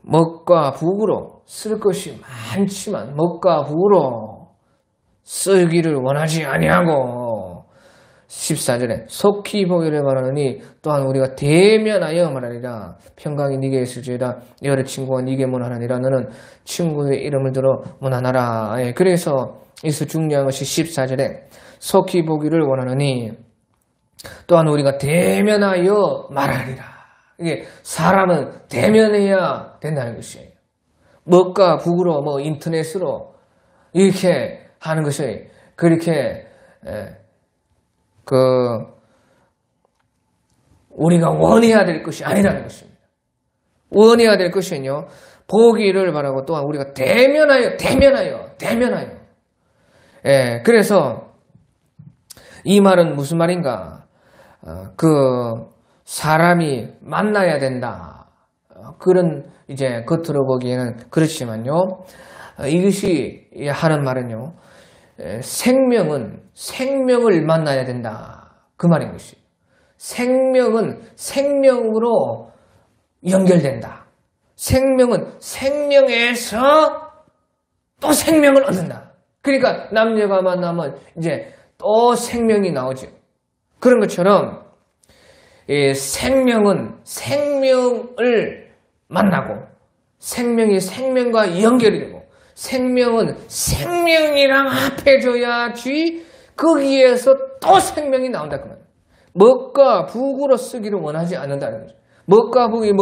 먹과 북으로 쓸 것이 많지만 먹과 북으로 쓰기를 원하지 아니하고, 14절에 속히 보기를 바라느니 또한 우리가 대면하여 말하리라. 평강이 네게 있을지어다. 여러 친구가 네게 문하느니라. 너는 친구의 이름을 들어 문하나라. 그래서 여기서 중요한 것이 14절에 속히 보기를 원하느니 또한 우리가 대면하여 말하리라. 이게 사람은 대면해야 된다는 것이에요. 먹과 북으로 인터넷으로 이렇게 하는 것이 그렇게 우리가 원해야 될 것이 아니라는 것입니다. 원해야 될 것은요, 보기를 바라고 또한 우리가 대면하여. 그래서 이 말은 무슨 말인가? 사람이 만나야 된다. 그런 이제 겉으로 보기에는 그렇지만요, 이것이 하는 말은요, 생명은 생명을 만나야 된다. 그 말인 것이에요. 생명은 생명으로 연결된다. 생명은 생명에서 또 생명을 얻는다. 그러니까 남녀가 만나면 이제 또 생명이 나오죠. 그런 것처럼 생명은 생명을 만나고 생명이 생명과 연결이 되고 생명은 생명이랑 합해져야지 거기에서 또 생명이 나온다. 그 말이에요. 먹과 북으로 쓰기를 원하지 않는다는 거죠. 먹과 북이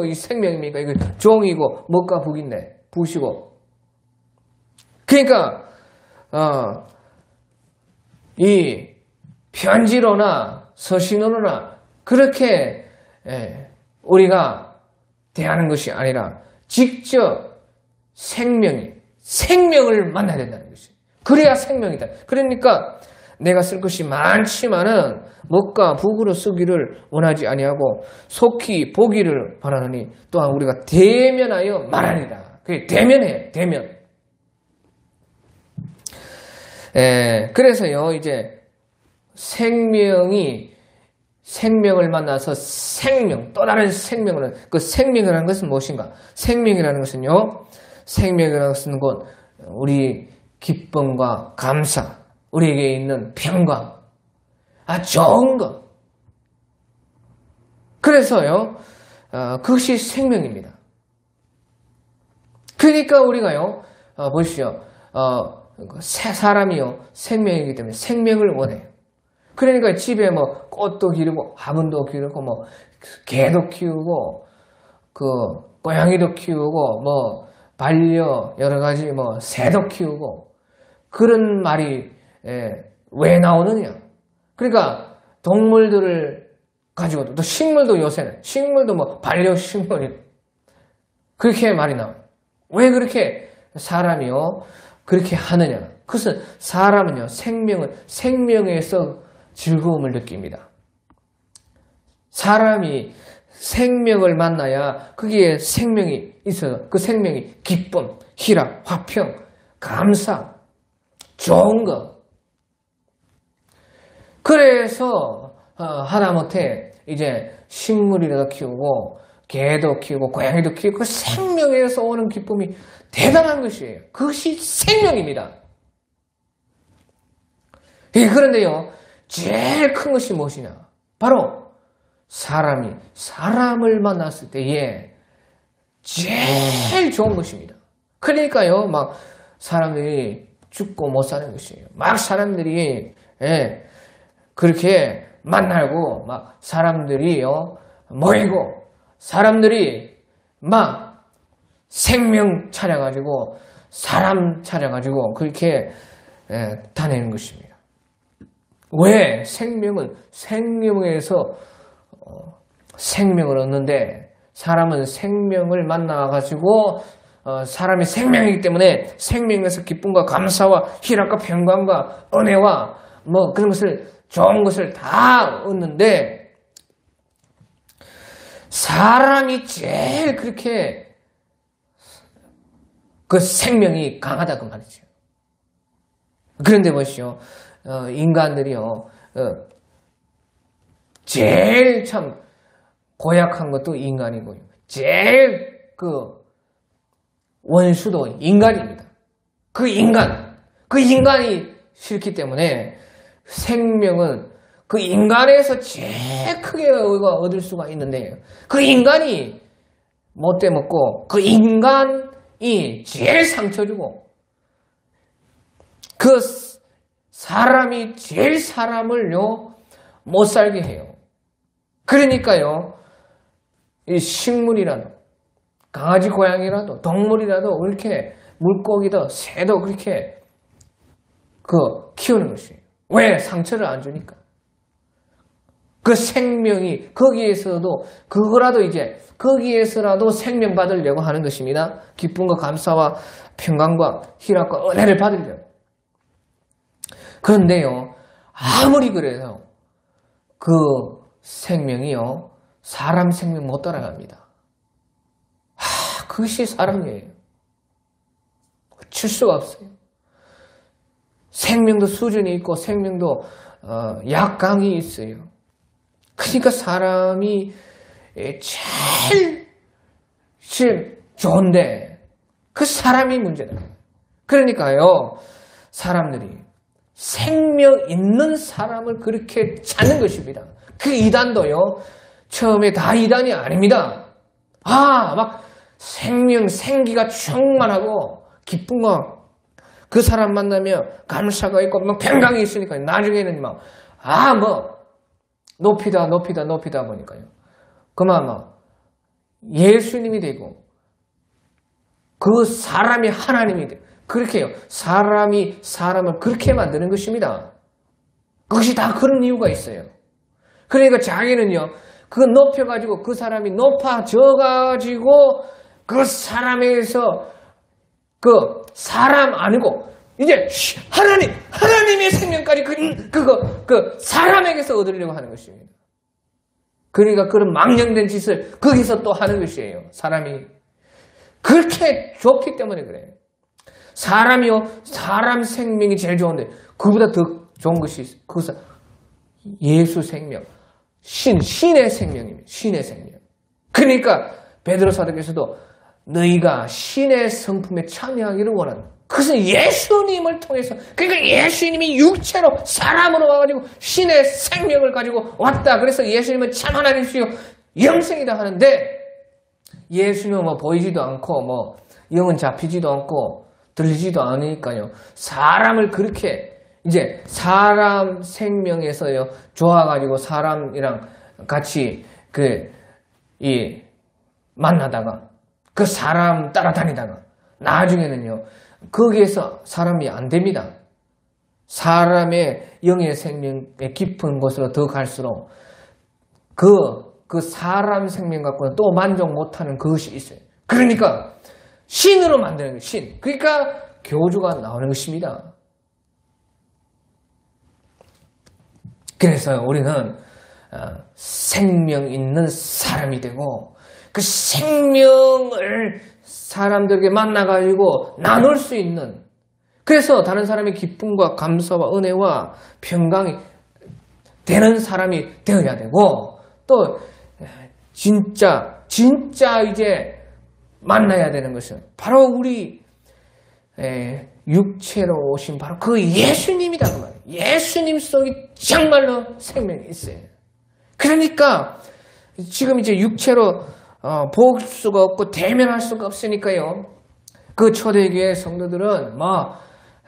이 생명입니까? 이거 종이고 먹과 북인데 부시고. 그러니까 이 편지로나 서신으로나 그렇게 우리가 대하는 것이 아니라 직접 생명을 만나야 된다는 것이에요. 그래야 생명이다. 그러니까 내가 쓸 것이 많지만은 먹과 북으로 쓰기를 원하지 아니하고 속히 보기를 바라느니 또한 우리가 대면하여 말하리라. 그게 대면해요. 대면. 그래서요, 이제 생명을 만나서 또 다른 생명을, 그 생명이라는 것은 무엇인가? 생명이라는 것은요, 생명이라는 것은 곧 우리 기쁨과 감사, 우리에게 있는 평강, 좋은 것. 그래서요, 그것이 생명입니다. 그러니까 우리가요, 보십시오. 사람이요, 생명이기 때문에 생명을 원해요. 그러니까 집에 꽃도 기르고, 화분도 기르고, 개도 키우고, 고양이도 키우고, 여러 가지, 새도 키우고, 그런 말이, 왜 나오느냐. 그러니까, 동물들을 가지고도, 또 식물도 요새는, 식물도 반려식물이, 그렇게 말이 나와요. 왜 그렇게 사람이요, 그렇게 하느냐. 그것은 사람은요, 생명에서 즐거움을 느낍니다. 사람이 생명을 만나야 거기에 생명이 있어서 그 생명이 기쁨, 희락, 화평, 감사, 좋은 것. 그래서 하다못해 이제 식물이라도 키우고 개도 키우고 고양이도 키우고 그 생명에서 오는 기쁨이 대단한 것이에요. 그것이 생명입니다. 그런데요, 제일 큰 것이 무엇이냐? 바로 사람을 만났을 때에 제일 좋은 것입니다. 그러니까요, 사람들이 죽고 못 사는 것이에요. 사람들이 예, 그렇게 만나고 막 사람들이요 모이고 사람들이 막 생명 차려가지고 사람 차려가지고 그렇게 다니는 것입니다. 왜? 생명은 생명에서 생명을 얻는데 사람은 생명을 만나가지고 사람이 생명이기 때문에 생명에서 기쁨과 감사와 희락과 평강과 은혜와 뭐 그런 것을 좋은 것을 다 얻는데 사람이 제일 그렇게 그 생명이 강하다 그 말이죠. 그런데 보시오. 인간들이요. 제일 참 고약한 것도 인간이고요. 제일 그 원수도 인간입니다. 그 인간이 싫기 때문에 생명은 그 인간에서 제일 크게 얻을 수가 있는데 그 인간이 못돼 먹고 그 인간이 제일 상처 주고 그 사람이 제일 사람을요 못 살게 해요. 그러니까요 이 식물이라도 강아지 고양이라도 동물이라도 그렇게 물고기도 새도 그렇게 키우는 것이에요. 왜? 상처를 안 주니까. 그 생명이 거기에서도 그거라도 이제 거기에서라도 생명 받으려고 하는 것입니다. 기쁨과 감사와 평강과 희락과 은혜를 받으려고. 그런데요 아무리 그래서 그 생명이요 사람 생명 못 따라갑니다. 그것이 사람이에요. 칠 수가 없어요. 생명도 수준이 있고 생명도 약강이 있어요. 그러니까 사람이 제일 좋은데 그 사람이 문제다. 그러니까요 사람들이 생명 있는 사람을 그렇게 찾는 것입니다. 그 이단도요 처음에 다 이단이 아닙니다. 막 생기가 충만하고 기쁨과 그 사람 만나면 감사가 있고 뭐 평강이 있으니까 나중에는 높이다 보니까요. 그만 예수님이 되고 그 사람이 하나님이 되고 그렇게요. 사람이 사람을 그렇게 만드는 것입니다. 그것이 다 그런 이유가 있어요. 그러니까 자기는요. 그거 높여가지고 그 사람이 높아져가지고 그 사람에서 그 사람 아니고 이제 하나님의 생명까지 그 사람에게서 얻으려고 하는 것입니다. 그러니까 그런 망령된 짓을 거기서 또 하는 것이에요. 사람이 그렇게 좋기 때문에 그래요. 사람이요 사람 생명이 제일 좋은데 그보다 더 좋은 것이 있어요. 그것은 예수 생명, 신의 생명입니다. 신의 생명. 그러니까 베드로 사도께서도 너희가 신의 성품에 참여하기를 원한다. 그것은 예수님을 통해서 그러니까 예수님이 육체로 사람으로 와가지고 신의 생명을 가지고 왔다. 그래서 예수님은 참 하나님이시요 영생이다 하는데 예수님은 보이지도 않고 영은 잡히지도 않고 들리지도 않으니까요. 사람을 그렇게 이제 사람 생명에서요 좋아가지고 사람이랑 같이 만나다가 그 사람 따라다니다가 나중에는요 거기에서 사람이 안 됩니다. 사람의 영의 생명의 깊은 곳으로 더 갈수록 그 사람 생명 갖고는 또 만족 못하는 그것이 있어요. 그러니까 신으로 만드는 거예요. 신. 그러니까 교주가 나오는 것입니다. 그래서 우리는 생명 있는 사람이 되고 그 생명을 사람들에게 만나가지고 나눌 수 있는 그래서 다른 사람의 기쁨과 감사와 은혜와 평강이 되는 사람이 되어야 되고 또 진짜 이제 만나야 되는 것은 바로 우리 육체로 오신 바로 그 예수님이다 그 말이에요. 예수님 속에 정말로 생명이 있어요. 그러니까 지금 이제 육체로 볼 수가 없고 대면할 수가 없으니까요. 그 초대교회 성도들은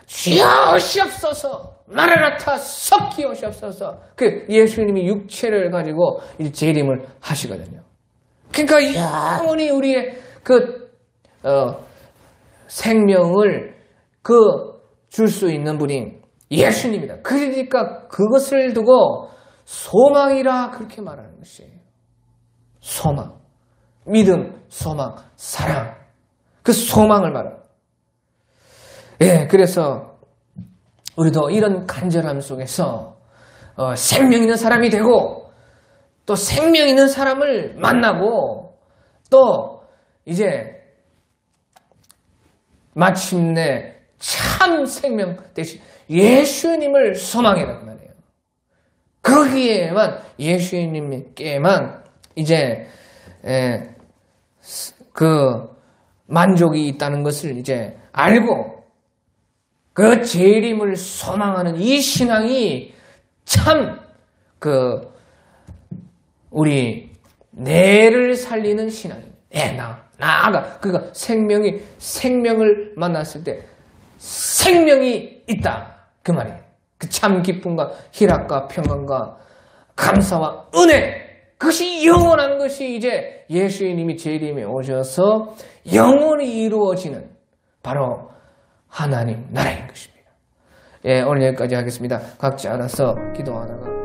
주여 오시옵소서, 마라나타 섭기 오시옵소서. 그 예수님이 육체를 가지고 이 재림을 하시거든요. 그러니까 영원히 우리의 생명을 줄 수 있는 분이 예수님이다. 그러니까 그것을 두고 소망이라 그렇게 말하는 것이에요. 소망, 믿음, 소망, 사랑. 그 소망을 말합니다. 예, 그래서 우리도 이런 간절함 속에서 생명 있는 사람이 되고 또 생명 있는 사람을 만나고 또 이제 마침내 참 생명 대신 예수님을 소망해라 그 말이에요. 거기에만 예수님께만 이제 그 만족이 있다는 것을 이제 알고 그 재림을 소망하는 이 신앙이 참 우리 뇌를 살리는 신앙입니다. 나아가 그가 생명을 만났을 때 생명이 있다 그 말이에요. 그 참 기쁨과 희락과 평안과 감사와 은혜, 그것이 영원한 것이 이제 예수님이 재림에 오셔서 영원히 이루어지는 바로 하나님 나라인 것입니다. 예, 오늘 여기까지 하겠습니다. 각자 알아서 기도하다가